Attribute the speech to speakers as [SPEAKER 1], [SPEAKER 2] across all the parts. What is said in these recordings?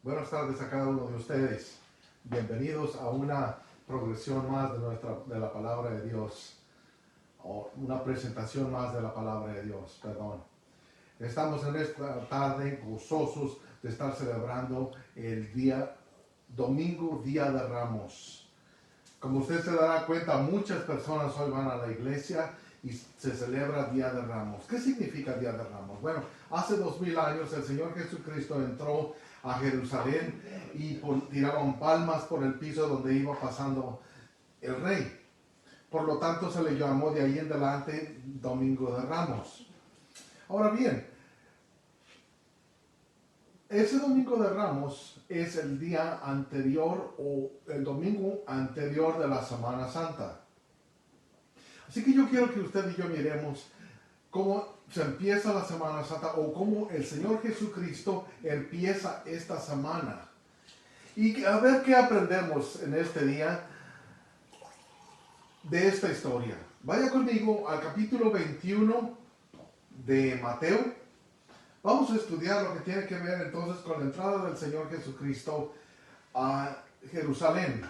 [SPEAKER 1] Buenas tardes a cada uno de ustedes. Bienvenidos a una progresión más de la palabra de Dios, o una presentación más de la palabra de Dios, perdón. Estamos en esta tarde gozosos de estar celebrando el día domingo, Día de Ramos. Como usted se dará cuenta, muchas personas hoy van a la iglesia y se celebra Día de Ramos. ¿Qué significa Día de Ramos? Bueno, hace 2000 años el Señor Jesucristo entró a Jerusalén y tiraban palmas por el piso donde iba pasando el rey. Por lo tanto, se le llamó de ahí en adelante Domingo de Ramos. Ahora bien, ese Domingo de Ramos es el día anterior o el domingo anterior de la Semana Santa. Así que yo quiero que usted y yo miremos cómo se empieza la Semana Santa o cómo el Señor Jesucristo empieza esta semana. Y a ver qué aprendemos en este día de esta historia. Vaya conmigo al capítulo 21 de Mateo. Vamos a estudiar lo que tiene que ver entonces con la entrada del Señor Jesucristo a Jerusalén.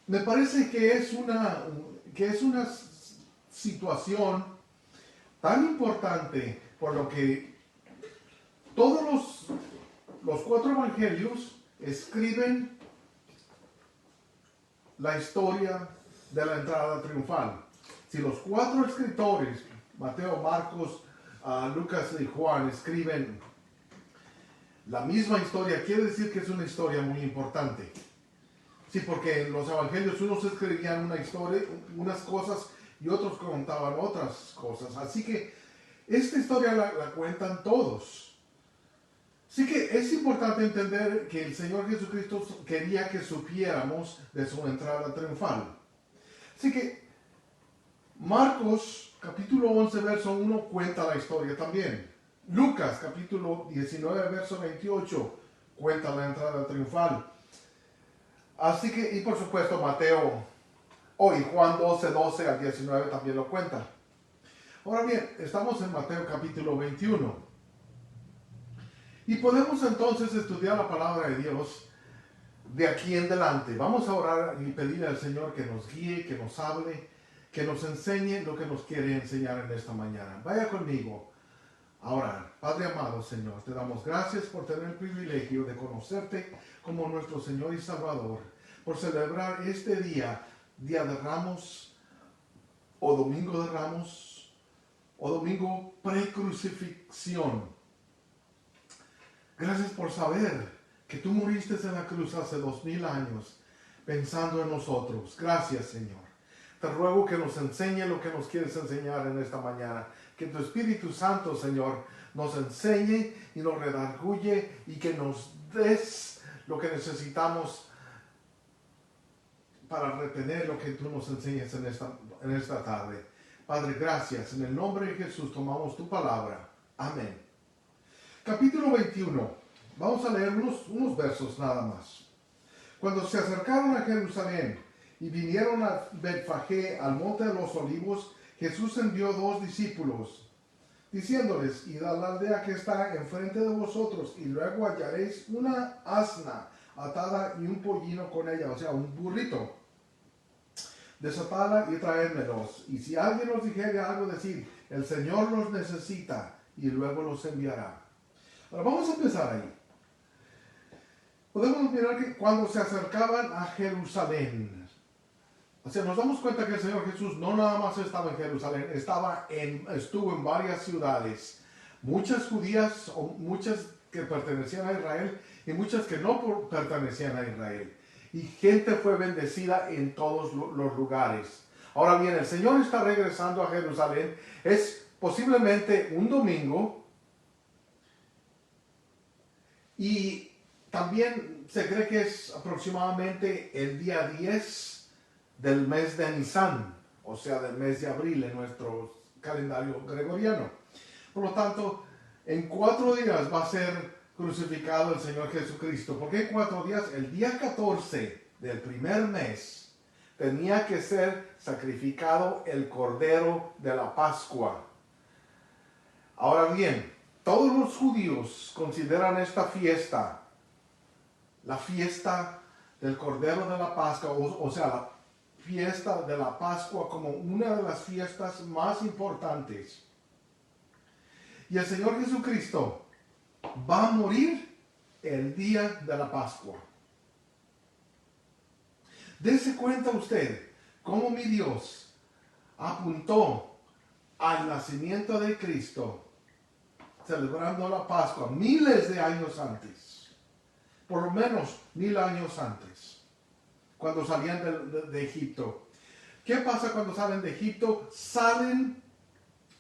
[SPEAKER 1] Me parece que es una situación tan importante, por lo que todos los cuatro evangelios escriben la historia de la entrada triunfal. Si los cuatro escritores, Mateo, Marcos, Lucas y Juan, escriben la misma historia, quiere decir que es una historia muy importante. Sí, porque en los evangelios unos escribían una historia, unas cosas, y otros contaban otras cosas. Así que esta historia la cuentan todos. Así que es importante entender que el Señor Jesucristo quería que supiéramos de su entrada triunfal. Así que Marcos capítulo 11 verso 1 cuenta la historia también. Lucas capítulo 19 verso 28 cuenta la entrada triunfal. Así que, y por supuesto Mateo y Juan 12 al 19 también lo cuenta. Ahora bien, estamos en Mateo capítulo 21. Y podemos entonces estudiar la palabra de Dios de aquí en adelante. Vamos a orar y pedirle al Señor que nos guíe, que nos hable, que nos enseñe lo que nos quiere enseñar en esta mañana. Vaya conmigo a orar. Padre amado Señor, te damos gracias por tener el privilegio de conocerte como nuestro Señor y Salvador, por celebrar este día, Día de Ramos, o Domingo de Ramos, o Domingo pre-crucifixión. Gracias por saber que tú moriste en la cruz hace 2000 años, pensando en nosotros. Gracias, Señor. Te ruego que nos enseñe lo que nos quieres enseñar en esta mañana. Que tu Espíritu Santo, Señor, nos enseñe y nos redarguye y que nos des lo que necesitamos para retener lo que tú nos enseñas en esta tarde. Padre, gracias. En el nombre de Jesús tomamos tu palabra. Amén. Capítulo 21. Vamos a leer unos versos nada más. Cuando se acercaron a Jerusalén y vinieron a Betfagé, al monte de los olivos, Jesús envió 2 discípulos, diciéndoles: id a la aldea que está enfrente de vosotros, y luego hallaréis una asna atada y un pollino con ella, o sea, un burrito. Desatadla y traédmelos. Y si alguien os dijere algo, decid: el Señor los necesita, y luego los enviará. Ahora vamos a empezar ahí. Podemos mirar que cuando se acercaban a Jerusalén, o sea, nos damos cuenta que el Señor Jesús no nada más estaba en Jerusalén, estuvo en varias ciudades, muchas judías o muchas que pertenecían a Israel y muchas que no pertenecían a Israel. Y gente fue bendecida en todos los lugares. Ahora bien, el Señor está regresando a Jerusalén, es posiblemente un domingo, y también se cree que es aproximadamente el día 10 del mes de Nisan, o sea, del mes de abril en nuestro calendario gregoriano. Por lo tanto, en 4 días va a ser crucificado el Señor Jesucristo. ¿Por qué 4 días? El día 14 del primer mes tenía que ser sacrificado el cordero de la Pascua. Ahora bien, todos los judíos consideran esta fiesta, la fiesta del cordero de la Pascua, o sea, la fiesta de la Pascua, como una de las fiestas más importantes. Y el Señor Jesucristo va a morir el día de la Pascua. Dese cuenta usted cómo mi Dios apuntó al nacimiento de Cristo, celebrando la Pascua miles de años antes, por lo menos 1000 años antes, cuando salían de Egipto. ¿Qué pasa cuando salen de Egipto? Salen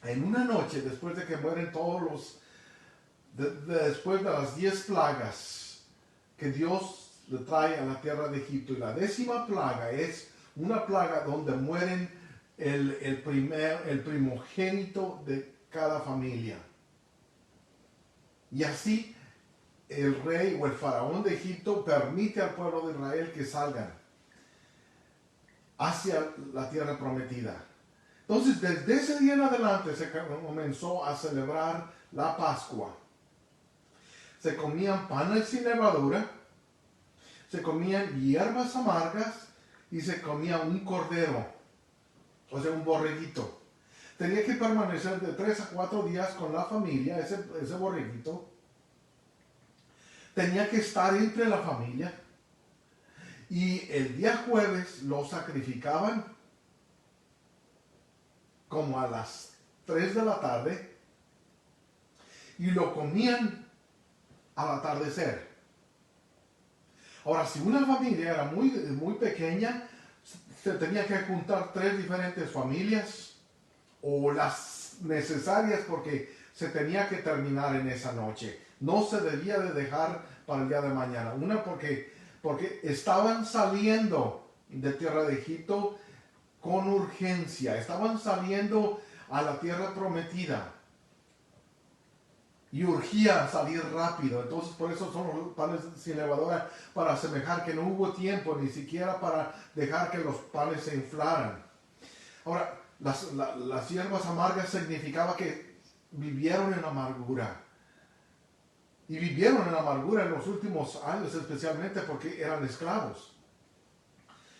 [SPEAKER 1] en una noche después de que mueren todos los, después de las 10 plagas que Dios le trae a la tierra de Egipto. Y la 10ª plaga es una plaga donde mueren el primogénito de cada familia. Y así el rey o el faraón de Egipto permite al pueblo de Israel que salgan hacia la tierra prometida. Entonces, desde ese día en adelante se comenzó a celebrar la Pascua. Se comían panes sin levadura, se comían hierbas amargas y se comía un cordero, o sea, un borreguito. Tenía que permanecer de 3 a 4 días con la familia, ese borreguito. Tenía que estar entre la familia. Y el día jueves lo sacrificaban como a las 3 de la tarde y lo comían al atardecer. Ahora, si una familia era muy, muy pequeña, se tenía que juntar 3 diferentes familias o las necesarias porque se tenía que terminar en esa noche. No se debía de dejar para el día de mañana. Una porque estaban saliendo de tierra de Egipto con urgencia. Estaban saliendo a la tierra prometida. Y urgía salir rápido. Entonces por eso son los panes sin levadura, para asemejar que no hubo tiempo ni siquiera para dejar que los panes se inflaran. Ahora, las hierbas amargas significaba que vivieron en amargura. Y vivieron en amargura en los últimos años, especialmente porque eran esclavos.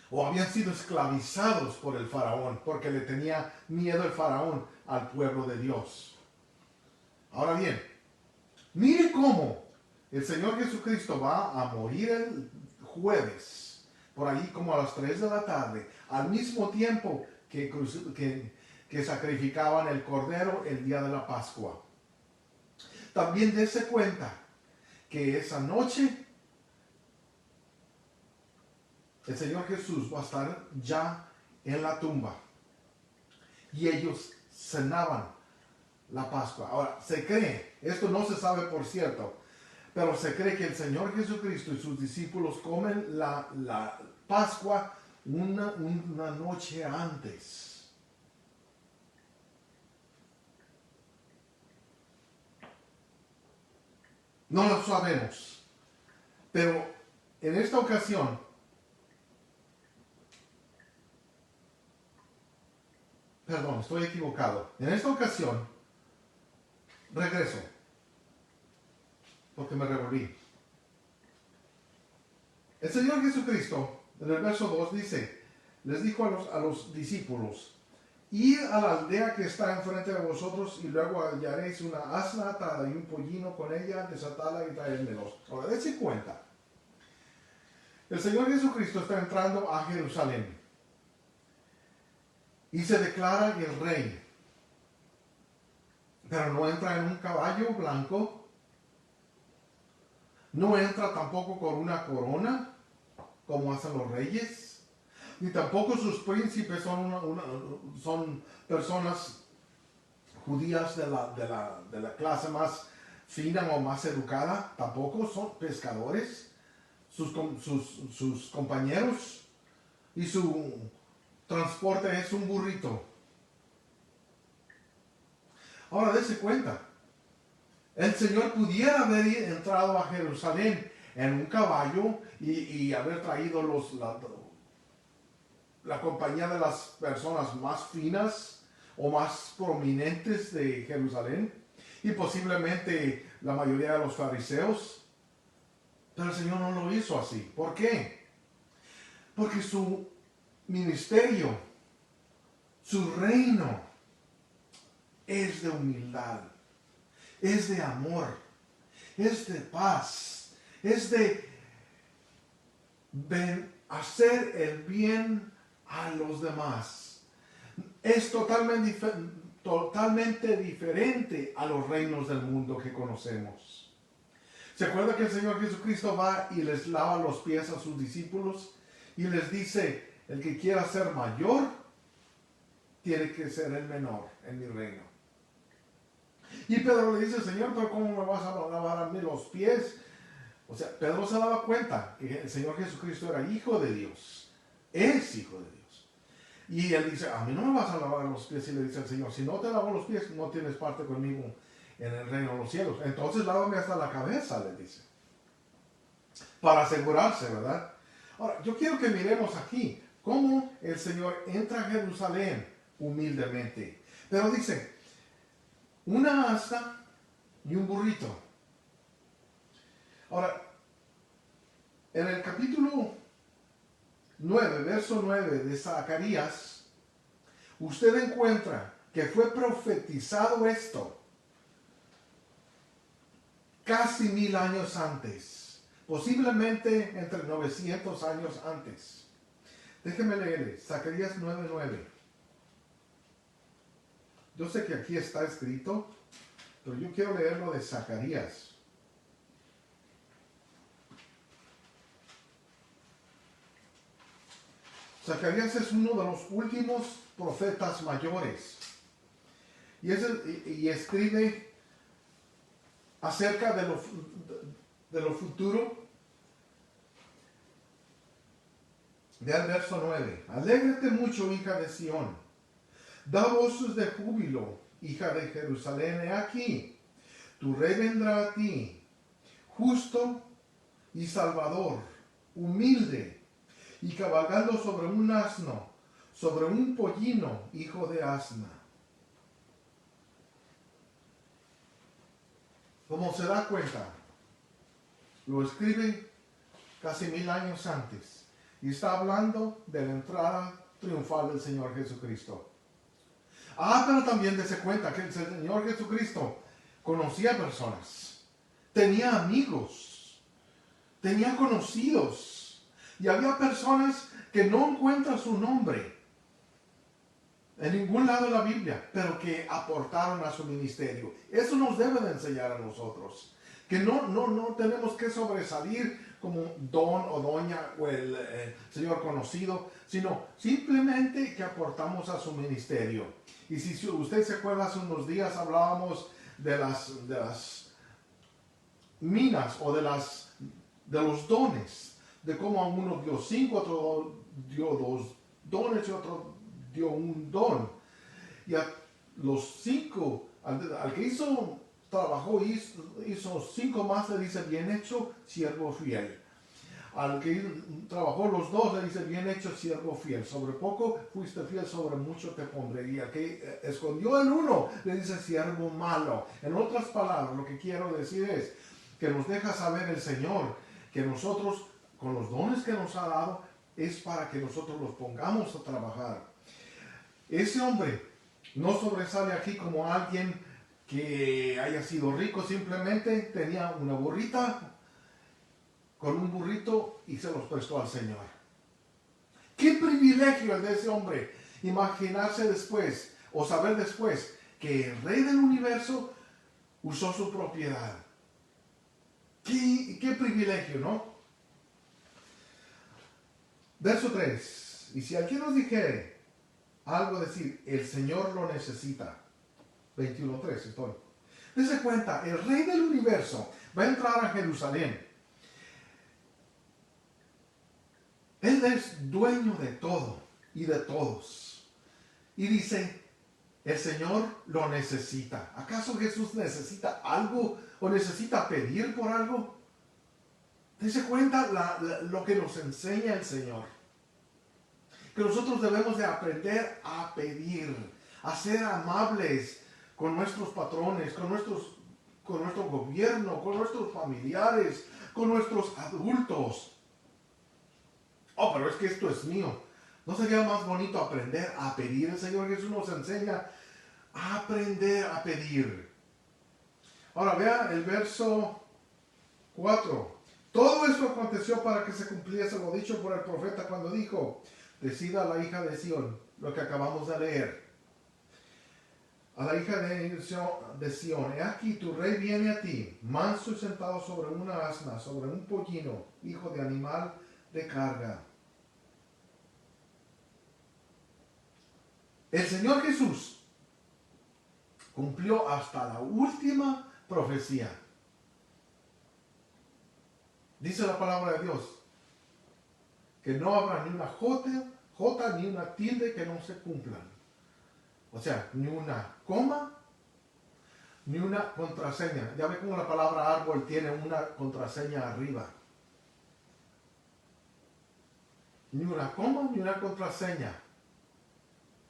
[SPEAKER 1] O habían sido esclavizados por el faraón, porque le tenía miedo el faraón al pueblo de Dios. Ahora bien, mire cómo el Señor Jesucristo va a morir el jueves, por ahí como a las 3 de la tarde, al mismo tiempo que sacrificaban el cordero el día de la Pascua. También dése cuenta que esa noche el Señor Jesús va a estar ya en la tumba y ellos cenaban la Pascua. Ahora, se cree, esto no se sabe por cierto, pero se cree que el Señor Jesucristo y sus discípulos comen la Pascua una noche antes. No lo sabemos, pero en esta ocasión estoy equivocado. En esta ocasión regreso, porque me revolví. El Señor Jesucristo, en el verso 2 dice, les dijo a los discípulos: id a la aldea que está enfrente de vosotros y luego hallaréis una asna atada y un pollino con ella, desatadla y traédmelos. Ahora, dense cuenta. El Señor Jesucristo está entrando a Jerusalén y se declara el rey. Pero no entra en un caballo blanco, no entra tampoco con una corona, como hacen los reyes, ni tampoco sus príncipes son personas judías de la clase más fina o más educada, tampoco son pescadores, sus compañeros, y su transporte es un burrito. Ahora dése cuenta, el Señor pudiera haber entrado a Jerusalén en un caballo y haber traído la compañía de las personas más finas o más prominentes de Jerusalén y posiblemente la mayoría de los fariseos. Pero el Señor no lo hizo así. ¿Por qué? Porque su ministerio, su reino, es de humildad, es de amor, es de paz, es de hacer el bien a los demás. Es totalmente diferente a los reinos del mundo que conocemos. ¿Se acuerda que el Señor Jesucristo va y les lava los pies a sus discípulos y les dice, el que quiera ser mayor, tiene que ser el menor en mi reino? Y Pedro le dice, Señor, pero ¿cómo me vas a lavar a mí los pies? O sea, Pedro se daba cuenta que el Señor Jesucristo era hijo de Dios, es hijo de Dios. Y él dice, a mí no me vas a lavar los pies. Y le dice al Señor, si no te lavo los pies, no tienes parte conmigo en el reino de los cielos. Entonces lávame hasta la cabeza, le dice. Para asegurarse, ¿verdad? Ahora, yo quiero que miremos aquí cómo el Señor entra a Jerusalén humildemente. Pero dice, una asna y un burrito. Ahora, en el capítulo 9, verso 9 de Zacarías, usted encuentra que fue profetizado esto casi 1000 años antes, posiblemente entre 900 años antes. Déjeme leerle, Zacarías 9:9. Yo sé que aquí está escrito, pero yo quiero leerlo de Zacarías. Zacarías es uno de los últimos profetas mayores. Y escribe acerca de lo futuro. Del verso 9. Alégrate mucho, hija de Sión. Da voces de júbilo, hija de Jerusalén. He aquí, tu rey vendrá a ti, justo y salvador, humilde, y cabalgando sobre un asno, sobre un pollino, hijo de asna. Como se da cuenta, lo escribe casi 1000 años antes, y está hablando de la entrada triunfal del Señor Jesucristo. Pero también dése cuenta que el Señor Jesucristo conocía personas, tenía amigos, tenía conocidos, y había personas que no encuentran su nombre en ningún lado de la Biblia, pero que aportaron a su ministerio. Eso nos debe de enseñar a nosotros, que no tenemos que sobresalir como don o doña o el señor conocido, sino simplemente que aportamos a su ministerio. Y si usted se acuerda, hace unos días hablábamos de las minas o de los dones, de cómo a uno dio 5, otro dio 2 dones y otro dio un don. Y a los 5, al que trabajó, hizo 5 más, le dice, bien hecho, siervo fiel. Al que trabajó los 2, le dice, bien hecho, siervo fiel. Sobre poco fuiste fiel, sobre mucho te pondré. Y al que escondió el 1, le dice, siervo malo. En otras palabras, lo que quiero decir es que nos deja saber el Señor que nosotros, con los dones que nos ha dado, es para que nosotros los pongamos a trabajar. Ese hombre no sobresale aquí como alguien que haya sido rico, simplemente tenía una burrita con un burrito y se los prestó al Señor. ¡Qué privilegio el de ese hombre! Imaginarse después o saber después que el Rey del Universo usó su propiedad. ¡Qué privilegio!, ¿no? Verso 3. Y si alguien nos dijere algo, decir, el Señor lo necesita. 21:3 estoy. Dese cuenta, el Rey del Universo va a entrar a Jerusalén. Él es dueño de todo y de todos. Y dice, el Señor lo necesita. ¿Acaso Jesús necesita algo o necesita pedir por algo? Dese cuenta lo que nos enseña el Señor. que nosotros debemos de aprender a pedir, a ser amables con nuestros patrones, con nuestro gobierno, con nuestros familiares, con nuestros adultos. Oh, pero es que esto es mío. ¿No sería más bonito aprender a pedir? El Señor Jesús nos enseña a aprender a pedir. Ahora vea el verso 4. Todo esto aconteció para que se cumpliese lo dicho por el profeta cuando dijo: decida a la hija de Sión, lo que acabamos de leer. A la hija de Sión, he aquí tu rey viene a ti, manso y sentado sobre una asna, sobre un pollino, hijo de animal de carga. El Señor Jesús cumplió hasta la última profecía. Dice la palabra de Dios que no habrá ni una jota ni una tilde que no se cumplan. O sea, ni una coma, ni una contraseña. Ya ve cómo la palabra árbol tiene una contraseña arriba. Ni una coma, ni una contraseña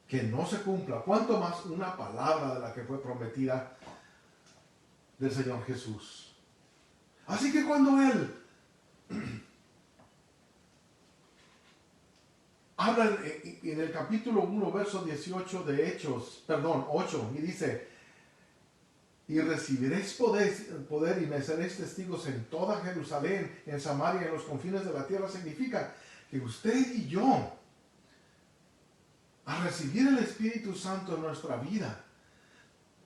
[SPEAKER 1] que no se cumpla. Cuanto más una palabra de la que fue prometida del Señor Jesús. Así que cuando Él habla en el capítulo 1, verso 18 de Hechos, 8, y dice: y recibiréis poder y me seréis testigos en toda Jerusalén, en Samaria, en los confines de la tierra. Significa que usted y yo, al recibir el Espíritu Santo en nuestra vida,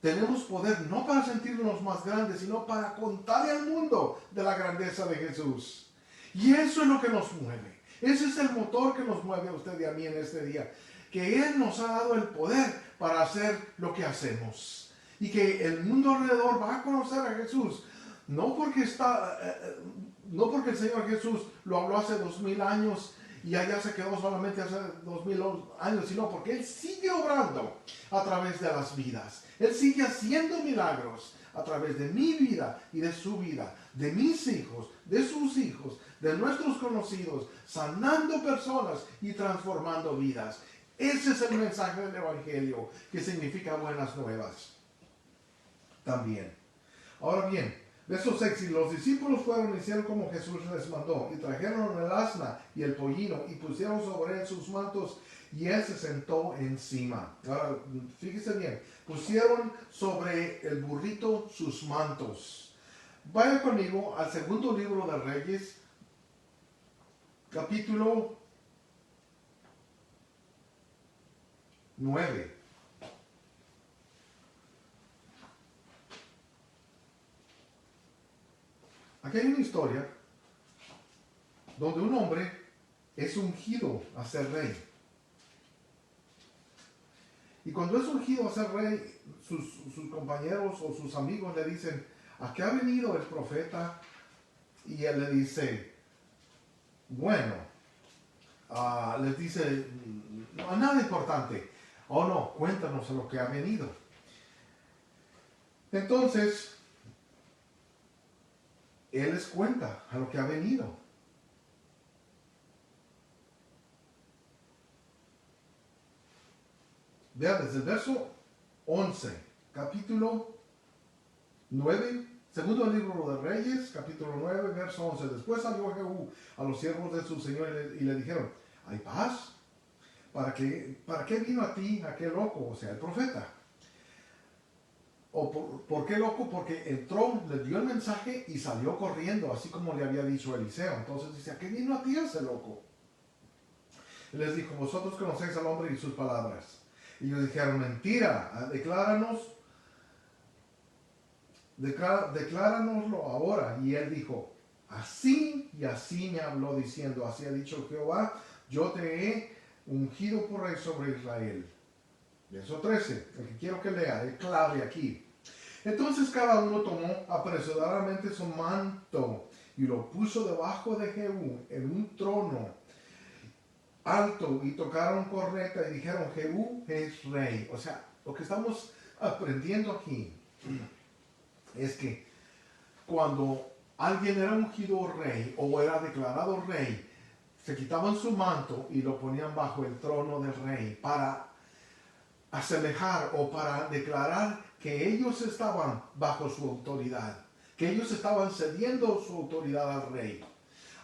[SPEAKER 1] tenemos poder no para sentirnos más grandes, sino para contarle al mundo de la grandeza de Jesús. Y eso es lo que nos mueve. Ese es el motor que nos mueve a usted y a mí en este día. Que Él nos ha dado el poder para hacer lo que hacemos. Y que el mundo alrededor va a conocer a Jesús. No porque el Señor Jesús lo habló hace 2000 años y allá se quedó solamente hace 2000 años, sino porque Él sigue obrando a través de las vidas. Él sigue haciendo milagros a través de mi vida y de su vida, de mis hijos, de sus hijos, de nuestros conocidos, sanando personas y transformando vidas. Ese es el mensaje del Evangelio, que significa buenas nuevas también. Ahora bien, verso 6: y los discípulos fueron y hicieron como Jesús les mandó, y trajeron el asna y el pollino, y pusieron sobre él sus mantos, y él se sentó encima. Ahora, fíjese bien, pusieron sobre el burrito sus mantos. Vaya conmigo al segundo libro de Reyes, capítulo 9. Aquí hay una historia donde un hombre es ungido a ser rey. Y cuando es ungido a ser rey, sus compañeros o sus amigos le dicen: ¿a qué ha venido el profeta? Y él le dice: bueno, les dice: no, nada importante. Oh no, cuéntanos a lo que ha venido. Entonces, él les cuenta a lo que ha venido. Vea, desde el verso 11, capítulo 9, segundo libro de Reyes, capítulo 9, verso 11. Después salió Jehú a los siervos de su señor y le dijeron: ¿hay paz? ¿Para qué vino a ti aquel loco, o sea, el profeta? ¿Por qué loco? Porque entró, le dio el mensaje y salió corriendo, así como le había dicho Eliseo. Entonces dice: ¿a qué vino a ti ese loco? Y les dijo: vosotros conocéis al hombre y sus palabras. Y ellos dijeron: mentira, decláranoslo ahora. Y él dijo: así y así me habló, diciendo: así ha dicho Jehová, yo te he ungido por rey sobre Israel. Verso 13, el que quiero que lea, es clave aquí. Entonces cada uno tomó apresuradamente su manto y lo puso debajo de Jehú en un trono alto, y tocaron corneta y dijeron: Jehú es rey. O sea, lo que estamos aprendiendo aquí es que cuando alguien era ungido rey o era declarado rey, se quitaban su manto y lo ponían bajo el trono del rey para asemejar o para declarar que ellos estaban bajo su autoridad, que ellos estaban cediendo su autoridad al rey.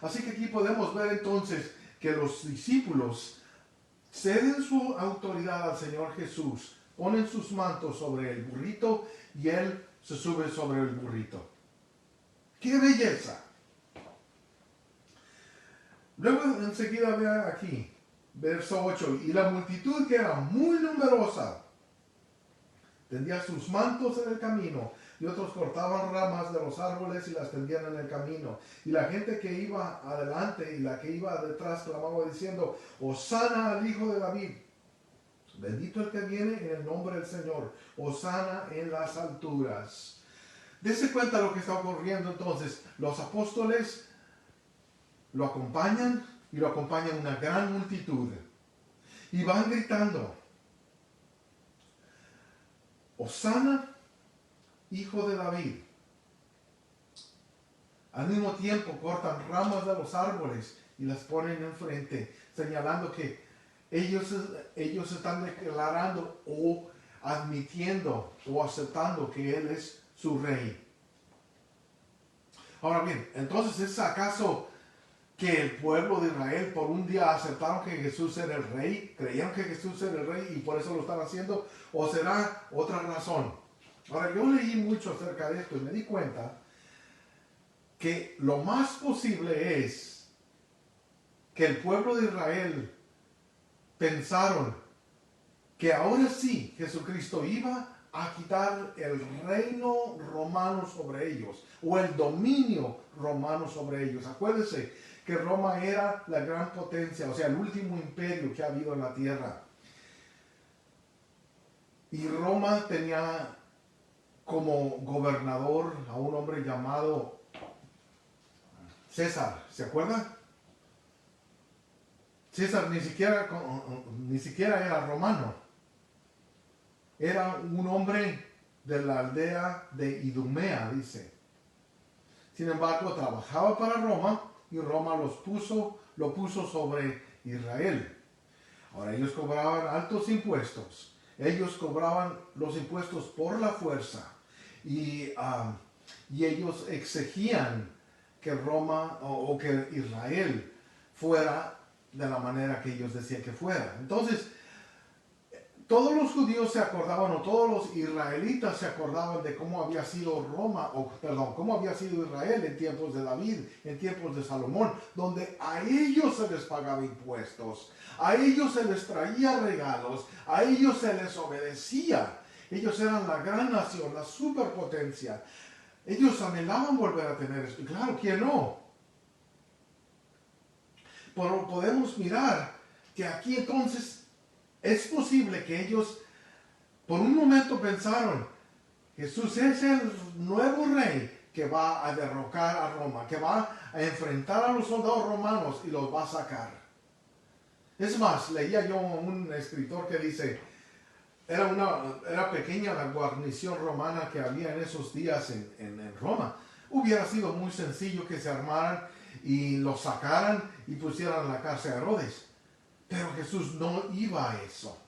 [SPEAKER 1] Así que aquí podemos ver entonces que los discípulos ceden su autoridad al Señor Jesús, ponen sus mantos sobre el burrito y Él se sube sobre el burrito. ¡Qué belleza! Luego enseguida vea aquí, verso 8, y la multitud, que era muy numerosa, tendía sus mantos en el camino, y otros cortaban ramas de los árboles y las tendían en el camino. Y la gente que iba adelante y la que iba detrás clamaba diciendo: Hosana al Hijo de David. Bendito el que viene en el nombre del Señor. Hosana en las alturas. Dese cuenta lo que está ocurriendo entonces. Los apóstoles lo acompañan y lo acompaña una gran multitud. Y van gritando: Hosana, Hijo de David. Al mismo tiempo cortan ramas de los árboles y las ponen enfrente, señalando que ellos están declarando o admitiendo o aceptando que Él es su rey. Ahora bien, entonces, ¿es acaso que el pueblo de Israel por un día aceptaron que Jesús era el rey? ¿Creían que Jesús era el rey y por eso lo están haciendo? ¿O será otra razón? Ahora, yo leí mucho acerca de esto y me di cuenta que lo más posible es que el pueblo de Israel pensaron que ahora sí Jesucristo iba a quitar el reino romano sobre ellos, o el dominio romano sobre ellos. Acuérdense que Roma era la gran potencia, o sea, el último imperio que ha habido en la tierra. Y Roma tenía como gobernador a un hombre llamado César. ¿Se acuerdan? César ni siquiera era romano. Era un hombre de la aldea de Idumea, dice. Sin embargo, trabajaba para Roma y Roma lo puso sobre Israel. Ahora, ellos cobraban altos impuestos. Ellos cobraban los impuestos por la fuerza. Y ellos exigían que Roma o que Israel fuera de la manera que ellos decían que fuera. Entonces, todos los judíos se acordaban, o todos los israelitas se acordaban de cómo había sido cómo había sido Israel en tiempos de David, en tiempos de Salomón, donde a ellos se les pagaba impuestos, a ellos se les traía regalos, a ellos se les obedecía. Ellos eran la gran nación, la superpotencia. Ellos anhelaban volver a tener esto. Y claro, ¿quién no? Pero podemos mirar que aquí entonces es posible que ellos por un momento pensaron: Jesús es el nuevo rey que va a derrocar a Roma, que va a enfrentar a los soldados romanos y los va a sacar. Es más, leía yo un escritor que dice, era pequeña la guarnición romana que había en esos días en Roma. Hubiera sido muy sencillo que se armaran y los sacaran y pusieran en la cárcel a Herodes. Pero Jesús no iba a eso,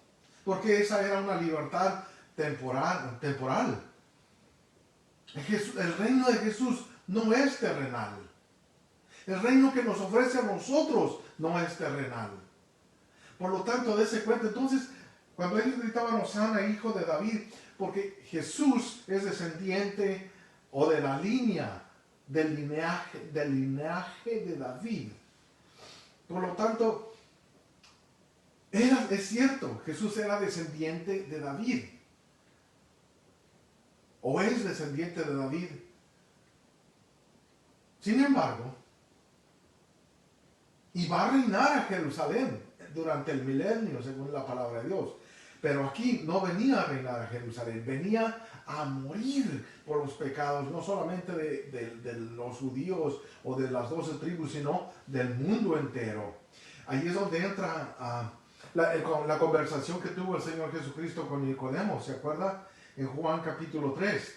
[SPEAKER 1] porque esa era una libertad temporal. El reino de Jesús no es terrenal. El reino que nos ofrece a nosotros no es terrenal. Por lo tanto, dése cuenta entonces, cuando ellos gritaban Hosana, Hijo de David, porque Jesús es descendiente o de la línea, del linaje de David. Por lo tanto, es cierto, Jesús era descendiente de David, o es descendiente de David. Sin embargo, y va a reinar a Jerusalén durante el milenio, según la palabra de Dios. Pero aquí no venía a reinar a Jerusalén, venía a morir por los pecados, no solamente de los judíos o de las 12 tribus, sino del mundo entero. Ahí es donde entra la conversación que tuvo el Señor Jesucristo con Nicodemo, ¿se acuerda? En Juan capítulo 3,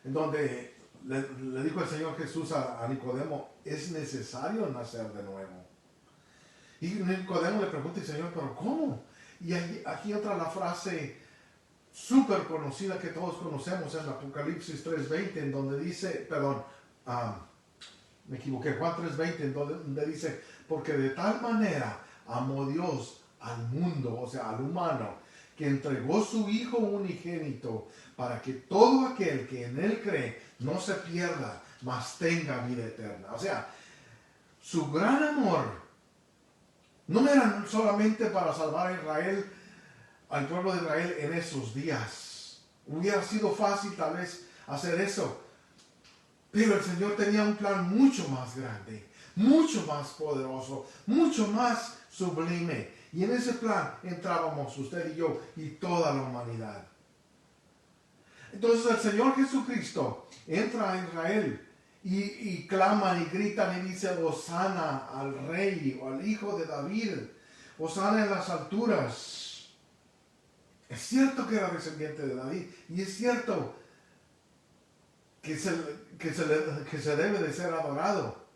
[SPEAKER 1] en donde le dijo el Señor Jesús a Nicodemo, es necesario nacer de nuevo. Y Nicodemo le pregunta, Señor, ¿pero cómo? Y aquí entra la frase súper conocida que todos conocemos en Apocalipsis 3:20, en donde dice, me equivoqué, Juan 3:20, en donde dice, porque de tal manera amó Dios al mundo, o sea, al humano, que entregó su Hijo unigénito para que todo aquel que en Él cree no se pierda, mas tenga vida eterna. O sea, su gran amor no era solamente para salvar a Israel, al pueblo de Israel en esos días. Hubiera sido fácil tal vez hacer eso, pero el Señor tenía un plan mucho más grande, mucho más poderoso, mucho más sublime. Y en ese plan entrábamos usted y yo y toda la humanidad. Entonces el Señor Jesucristo entra a Israel y claman y gritan y dice, Hosana al Rey o al Hijo de David, Hosana en las alturas. Es cierto que era descendiente de David y es cierto que se debe de ser adorado.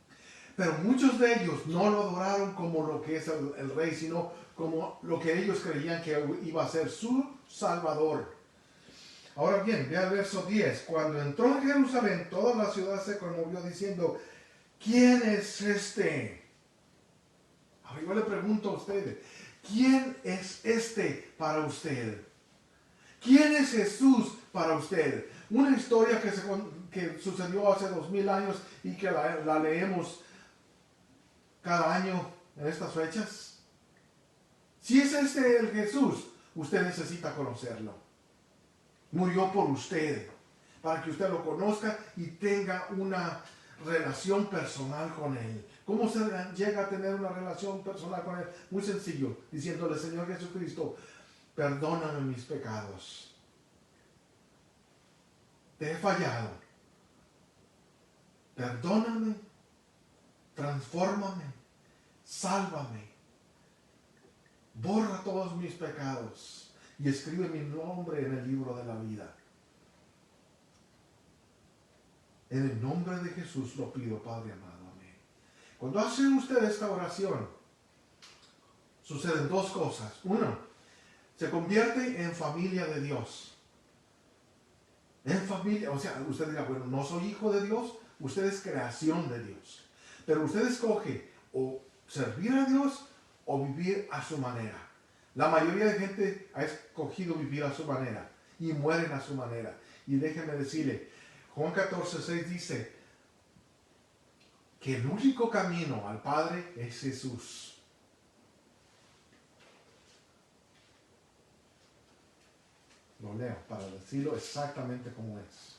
[SPEAKER 1] Pero muchos de ellos no lo adoraron como lo que es el rey, sino como lo que ellos creían que iba a ser su salvador. Ahora bien, vea el verso 10. Cuando entró en Jerusalén, toda la ciudad se conmovió diciendo, ¿quién es este? Ahora yo le pregunto a usted, ¿quién es este para usted? ¿Quién es Jesús para usted? Una historia que sucedió hace 2000 años y que la leemos cada año en estas fechas. Si es este el Jesús, usted necesita conocerlo. Murió por usted, para que usted lo conozca y tenga una relación personal con Él. ¿Cómo se llega a tener una relación personal con Él? Muy sencillo, diciéndole, Señor Jesucristo, perdóname mis pecados. Te he fallado. Perdóname, transfórmame, sálvame. Borra todos mis pecados y escribe mi nombre en el libro de la vida. En el nombre de Jesús lo pido, Padre amado. Amén. Cuando hace usted esta oración, suceden dos cosas. Uno, se convierte en familia de Dios. En familia, o sea, usted dirá, bueno, no soy hijo de Dios, usted es creación de Dios. Pero usted escoge o servir a Dios o vivir a su manera. La mayoría de gente ha escogido vivir a su manera y mueren a su manera. Y déjeme decirle, Juan 14:6 dice que el único camino al Padre es Jesús. Lo leo para decirlo exactamente como es.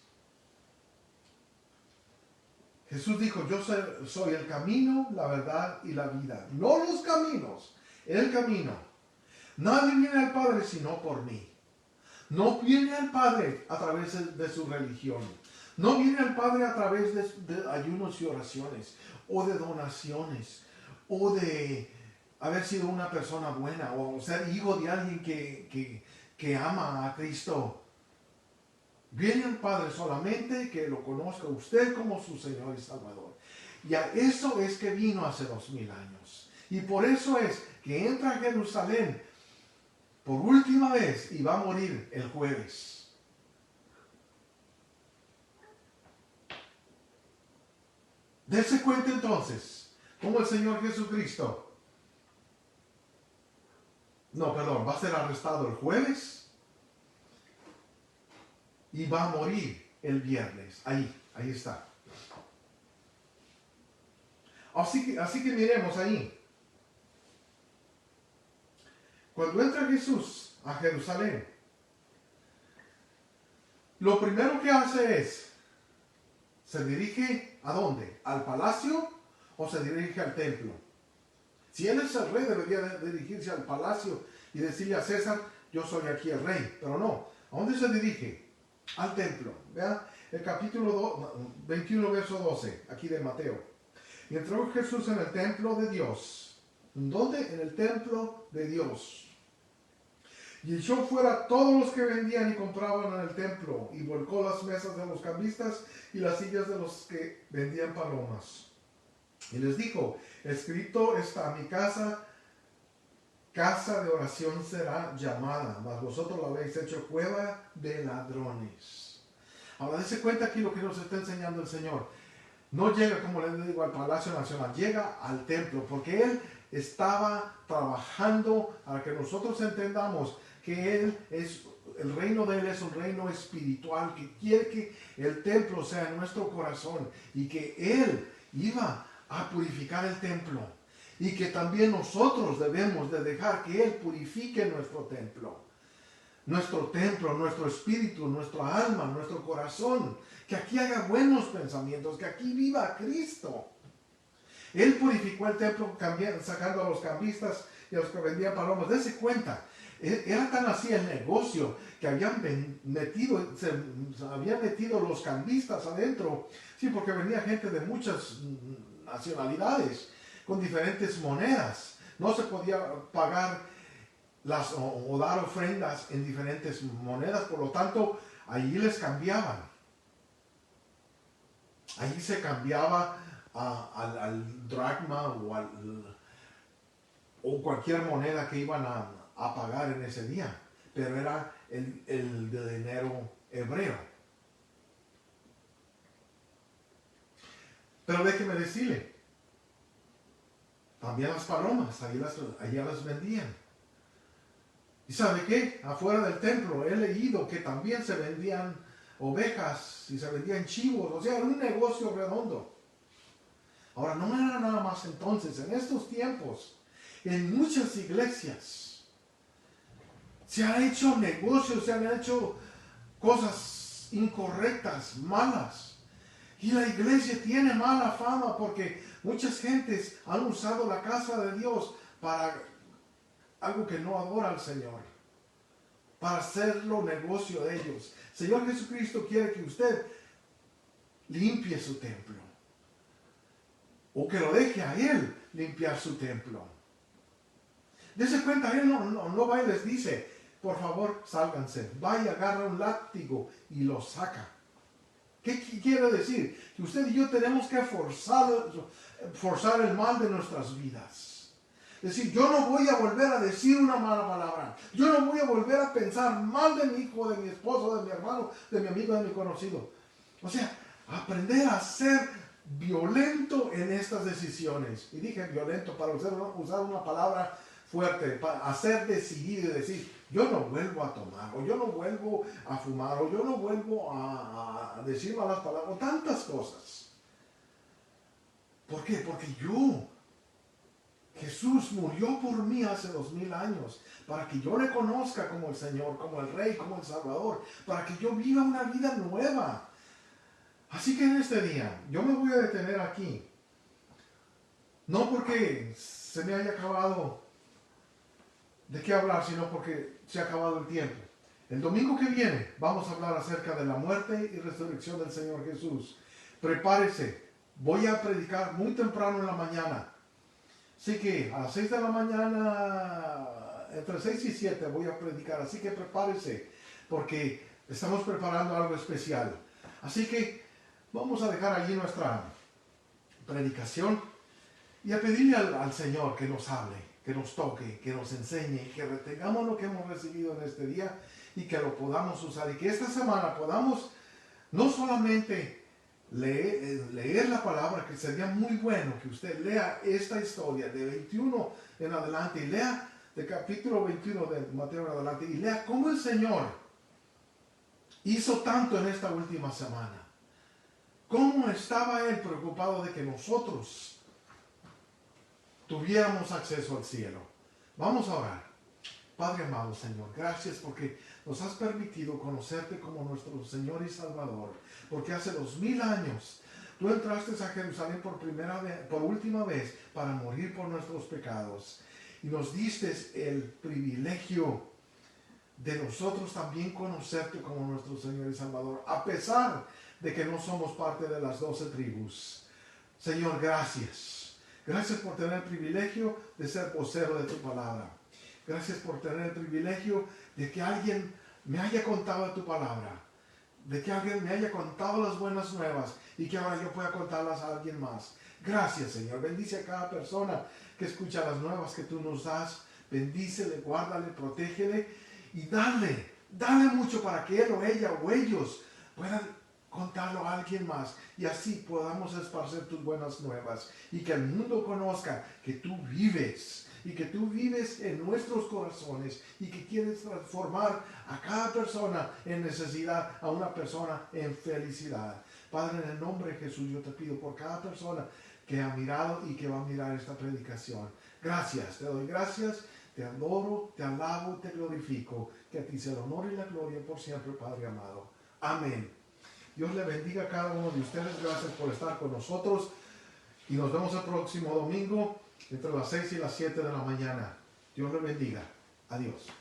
[SPEAKER 1] Jesús dijo, yo soy el camino, la verdad y la vida. No los caminos, el camino. Nadie viene al Padre sino por mí. No viene al Padre a través de su religión. No viene al Padre a través de ayunos y oraciones, o de donaciones, o de haber sido una persona buena, o ser hijo de alguien que ama a Cristo. Viene al Padre solamente que lo conozca usted como su Señor y Salvador. Y a eso es que vino hace 2000 años. Y por eso es que entra a Jerusalén por última vez y va a morir el jueves. Dese cuenta entonces cómo el Señor Jesucristo, va a ser arrestado el jueves y va a morir el viernes. Ahí está. Así que miremos ahí. Cuando entra Jesús a Jerusalén, lo primero que hace es, ¿se dirige a dónde? ¿Al palacio o se dirige al templo? Si él es el rey, debería dirigirse al palacio y decirle a César, yo soy aquí el rey. Pero no, ¿a dónde se dirige? Al templo. Vean el capítulo 21, verso 12, aquí de Mateo. Y entró Jesús en el templo de Dios. ¿Dónde? En el templo de Dios. Y echó fuera todos los que vendían y compraban en el templo, y volcó las mesas de los cambistas y las sillas de los que vendían palomas. Y les dijo, escrito está: mi casa, casa de oración será llamada, mas vosotros la habéis hecho cueva de ladrones. Ahora, dése cuenta aquí lo que nos está enseñando el Señor. No llega, como les digo, al Palacio Nacional, llega al templo, porque Él estaba trabajando para que nosotros entendamos que el reino de Él es un reino espiritual, que quiere que el templo sea en nuestro corazón y que Él iba a purificar el templo y que también nosotros debemos de dejar que Él purifique nuestro templo, nuestro espíritu, nuestra alma, nuestro corazón, que aquí haga buenos pensamientos, que aquí viva Cristo. Él purificó el templo sacando a los cambistas y a los que vendían palomas. Dese cuenta, era tan así el negocio que se habían metido los cambistas adentro. Sí, porque venía gente de muchas nacionalidades con diferentes monedas. No se podía pagar o dar ofrendas en diferentes monedas, por lo tanto, allí les cambiaban. Allí se cambiaba al dracma o cualquier moneda que iban a pagar en ese día, pero era el de dinero hebreo. Pero déjeme decirle, también las palomas, allá las vendían. ¿Y sabe qué? Afuera del templo he leído que también se vendían ovejas y se vendían chivos, o sea, era un negocio redondo. Ahora, no era nada más entonces, en estos tiempos, en muchas iglesias, se han hecho negocios, se han hecho cosas incorrectas, malas. Y la iglesia tiene mala fama porque muchas gentes han usado la casa de Dios para algo que no adora al Señor, para hacerlo negocio de ellos. Señor Jesucristo quiere que usted limpie su templo, o que lo deje a Él limpiar su templo. Dese cuenta, Él no va y les dice, por favor, sálganse. Va y agarra un látigo y lo saca. ¿Qué quiere decir? Que usted y yo tenemos que forzar el mal de nuestras vidas. Es decir, yo no voy a volver a decir una mala palabra. Yo no voy a volver a pensar mal de mi hijo, de mi esposo, de mi hermano, de mi amigo, de mi conocido. O sea, aprender a ser violento en estas decisiones. Y dije violento para usar una palabra fuerte, para ser decidido y decir, yo no vuelvo a tomar, o yo no vuelvo a fumar, o yo no vuelvo a decir malas palabras, o tantas cosas. ¿Por qué? Porque Jesús murió por mí hace 2000 años, para que yo le conozca como el Señor, como el Rey, como el Salvador, para que yo viva una vida nueva. Así que en este día, yo me voy a detener aquí, no porque se me haya acabado de qué hablar, sino porque se ha acabado el tiempo. El domingo que viene vamos a hablar acerca de la muerte y resurrección del Señor Jesús. Prepárese, voy a predicar muy temprano en la mañana. Así que a las 6 de la mañana, entre 6 y 7 voy a predicar. Así que prepárese, porque estamos preparando algo especial. Así que vamos a dejar allí nuestra predicación y a pedirle al Señor que nos hable, que nos toque, que nos enseñe, que retengamos lo que hemos recibido en este día y que lo podamos usar. Y que esta semana podamos no solamente leer la palabra, que sería muy bueno que usted lea esta historia de 21 en adelante y lea de capítulo 21 de Mateo en adelante y lea cómo el Señor hizo tanto en esta última semana. Cómo estaba Él preocupado de que nosotros tuviéramos acceso al cielo. Vamos a orar. Padre amado Señor, gracias porque nos has permitido conocerte como nuestro Señor y Salvador. Porque hace 2000 años tú entraste a Jerusalén por última vez para morir por nuestros pecados. Y nos diste el privilegio de nosotros también conocerte como nuestro Señor y Salvador, a pesar de que no somos parte de las 12 tribus. Señor, gracias. Gracias por tener el privilegio de ser vocero de tu palabra. Gracias por tener el privilegio de que alguien me haya contado tu palabra, de que alguien me haya contado las buenas nuevas y que ahora yo pueda contarlas a alguien más. Gracias, Señor. Bendice a cada persona que escucha las nuevas que tú nos das. Bendícele, guárdale, protégele y dale mucho para que él o ella o ellos puedan contarlo a alguien más y así podamos esparcer tus buenas nuevas y que el mundo conozca que tú vives y que tú vives en nuestros corazones y que quieres transformar a cada persona en necesidad, a una persona en felicidad. Padre, en el nombre de Jesús yo te pido por cada persona que ha mirado y que va a mirar esta predicación. Gracias, te doy gracias, te adoro, te alabo, te glorifico. Que a ti sea el honor y la gloria por siempre, Padre amado. Amén. Dios le bendiga a cada uno de ustedes. Gracias por estar con nosotros. Y nos vemos el próximo domingo entre las 6 y las 7 de la mañana. Dios le bendiga. Adiós.